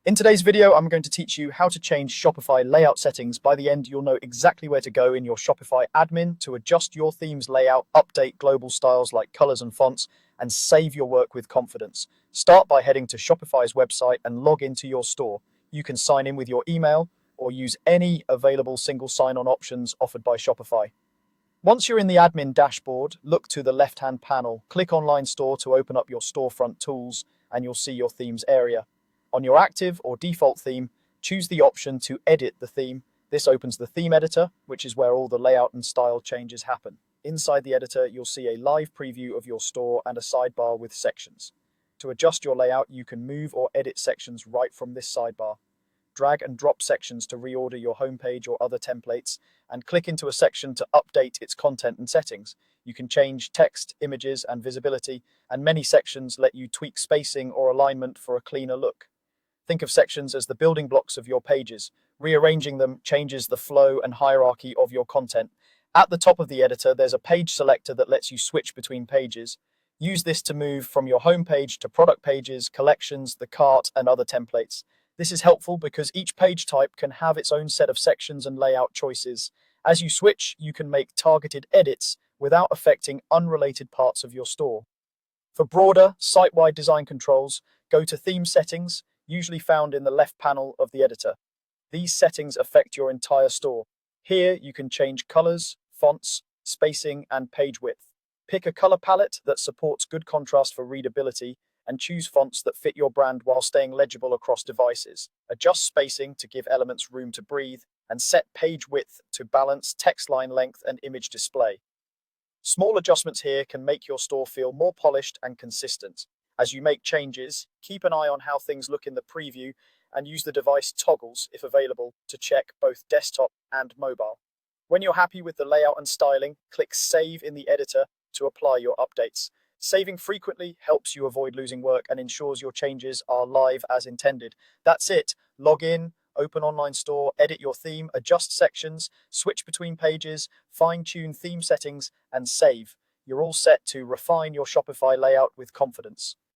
In today's video, I'm going to teach you how to change Shopify layout settings. By the end, you'll know exactly where to go in your Shopify admin to adjust your theme's layout, update global styles like colors and fonts, and save your work with confidence. Start by heading to Shopify's website and log into your store. You can sign in with your email or use any available single sign-on options offered by Shopify. Once you're in the admin dashboard, look to the left-hand panel, click Online Store to open up your storefront tools, and you'll see your themes area. On your active or default theme, choose the option to edit the theme. This opens the theme editor, which is where all the layout and style changes happen. Inside the editor, you'll see a live preview of your store and a sidebar with sections. To adjust your layout, you can move or edit sections right from this sidebar. Drag and drop sections to reorder your homepage or other templates, and click into a section to update its content and settings. You can change text, images, and visibility, and many sections let you tweak spacing or alignment for a cleaner look. Think of sections as the building blocks of your pages. Rearranging them changes the flow and hierarchy of your content. At the top of the editor, there's a page selector that lets you switch between pages. Use this to move from your home page to product pages, collections, the cart, and other templates. This is helpful because each page type can have its own set of sections and layout choices. As you switch, you can make targeted edits without affecting unrelated parts of your store. For broader, site-wide design controls, go to Theme Settings, usually found in the left panel of the editor. These settings affect your entire store. Here, you can change colors, fonts, spacing, and page width. Pick a color palette that supports good contrast for readability, and choose fonts that fit your brand while staying legible across devices. Adjust spacing to give elements room to breathe, and set page width to balance text line length and image display. Small adjustments here can make your store feel more polished and consistent. As you make changes, keep an eye on how things look in the preview and use the device toggles, if available, to check both desktop and mobile. When you're happy with the layout and styling, click Save in the editor to apply your updates. Saving frequently helps you avoid losing work and ensures your changes are live as intended. That's it. Log in, open Online Store, edit your theme, adjust sections, switch between pages, fine-tune theme settings, and save. You're all set to refine your Shopify layout with confidence.